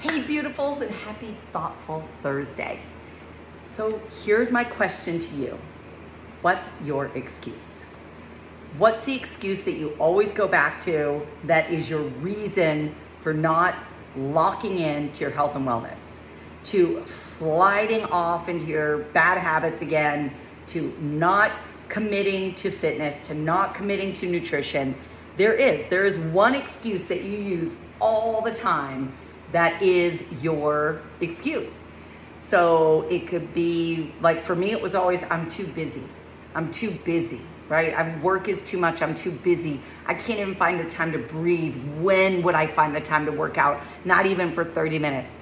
Hey beautifuls, and happy thoughtful Thursday. So here's my question to you. What's your excuse? What's the excuse that you always go back to that is your reason for not locking in to your health and wellness, to sliding off into your bad habits again, to not committing to fitness, to not committing to nutrition? There is one excuse that you use all the time that is your excuse. So it could be, like for me, it was always, I'm too busy, right? Work is too much, I'm too busy. I can't even find the time to breathe. When would I find the time to work out? Not even for 30 minutes.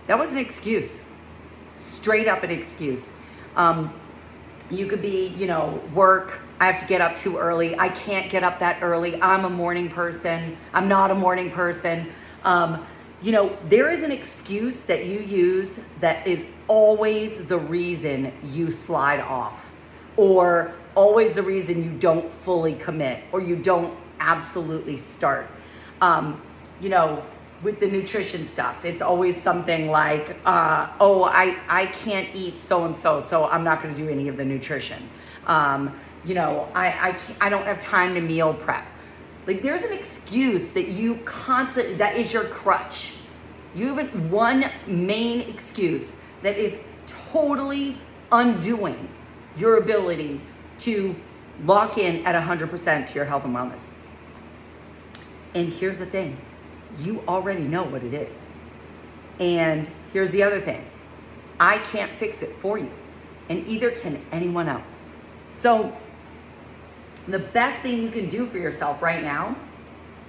That was an excuse, straight up an excuse. You could be, work, I have to get up too early. I can't get up that early. I'm a morning person. I'm not a morning person. There is an excuse that you use that is always the reason you slide off, or always the reason you don't fully commit, or you don't absolutely start. With the nutrition stuff, it's always something like, I can't eat so-and-so, so I'm not going to do any of the nutrition. I don't have time to meal prep. Like, there's an excuse that you constantly, that is your crutch. You have one main excuse that is totally undoing your ability to lock in at 100% to your health and wellness. And here's the thing, you already know what it is. And here's the other thing, I can't fix it for you, and either can anyone else. So the best thing you can do for yourself right now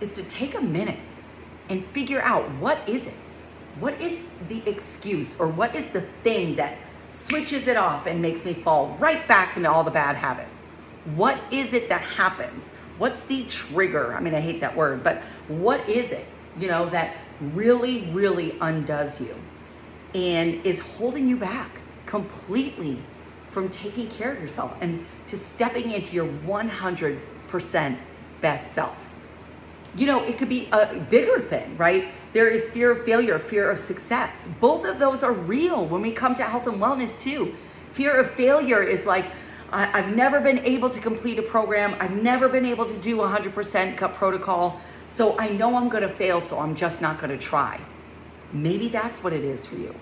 is to take a minute and figure out, what is it? What is the excuse, or what is the thing that switches it off and makes me fall right back into all the bad habits? What is it that happens? What's the trigger? I mean, I hate that word, but what is it, that really, really undoes you and is holding you back completely from taking care of yourself and to stepping into your 100% best self? It could be a bigger thing, right? There is fear of failure, fear of success. Both of those are real when we come to health and wellness too. Fear of failure is like, I've never been able to complete a program. I've never been able to do 100% cut protocol. So I know I'm gonna fail, so I'm just not gonna try. Maybe that's what it is for you.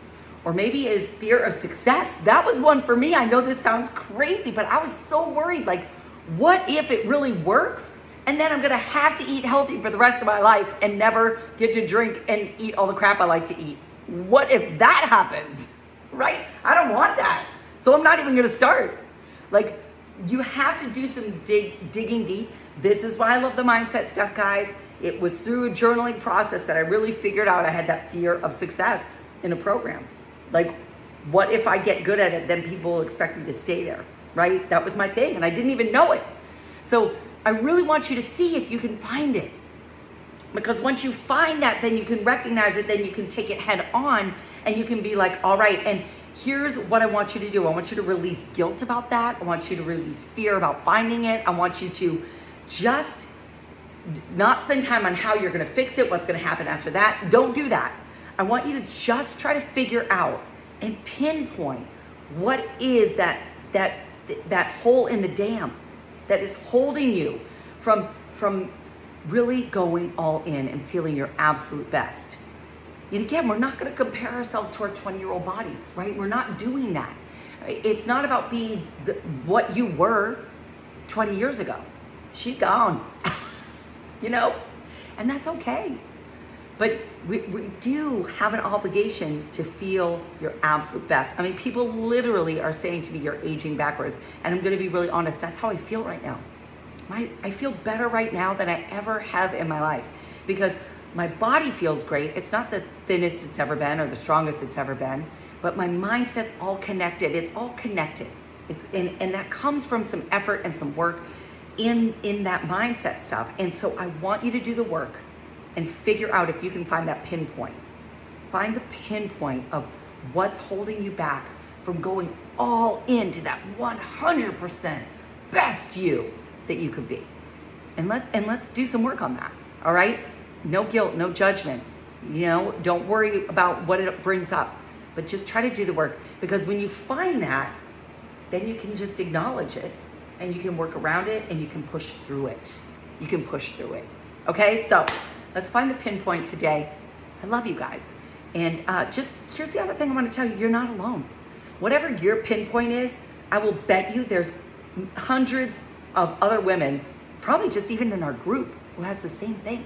Or maybe it is fear of success. That was one for me. I know this sounds crazy, but I was so worried. Like, what if it really works? And then I'm gonna have to eat healthy for the rest of my life and never get to drink and eat all the crap I like to eat. What if that happens, right? I don't want that. So I'm not even gonna start. Like, you have to do some digging deep. This is why I love the mindset stuff, guys. It was through a journaling process that I really figured out I had that fear of success in a program. Like, what if I get good at it, then people will expect me to stay there, right? That was my thing, and I didn't even know it. So I really want you to see if you can find it. Because once you find that, then you can recognize it, then you can take it head on, and you can be like, all right, and here's what I want you to do. I want you to release guilt about that. I want you to release fear about finding it. I want you to just not spend time on how you're gonna fix it, what's gonna happen after that. Don't do that. I want you to just try to figure out and pinpoint what is that hole in the dam that is holding you from really going all in and feeling your absolute best. And again, we're not going to compare ourselves to our 20-year-old bodies, right? We're not doing that. It's not about being what you were 20 years ago. She's gone, and that's okay. But we do have an obligation to feel your absolute best. I mean, people literally are saying to me, you're aging backwards. And I'm going to be really honest, that's how I feel right now. I feel better right now than I ever have in my life, because my body feels great. It's not the thinnest it's ever been or the strongest it's ever been, but my mindset's all connected. It's all connected. And that comes from some effort and some work in that mindset stuff. And so I want you to do the work and figure out if you can find that pinpoint. Find the pinpoint of what's holding you back from going all into that 100% best you that you could be. And let's do some work on that. All right? No guilt, no judgment. You know, don't worry about what it brings up, but just try to do the work, because when you find that, then you can just acknowledge it and you can work around it and you can push through it. You can push through it. Okay, so let's find the pinpoint today. I love you guys. And just here's the other thing I want to tell you, you're not alone. Whatever your pinpoint is, I will bet you there's hundreds of other women, probably just even in our group, who has the same thing.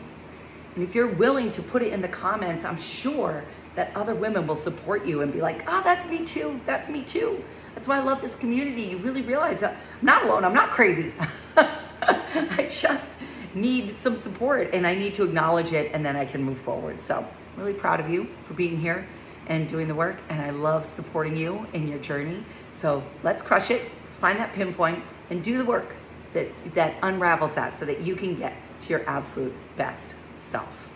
And if you're willing to put it in the comments, I'm sure that other women will support you and be like, oh, that's me too, that's me too. That's why I love this community. You really realize that I'm not alone, I'm not crazy. I just need some support and I need to acknowledge it, and then I can move forward. So I'm really proud of you for being here and doing the work, and I love supporting you in your journey. So let's crush it, let's find that pinpoint and do the work that unravels that so that you can get to your absolute best self.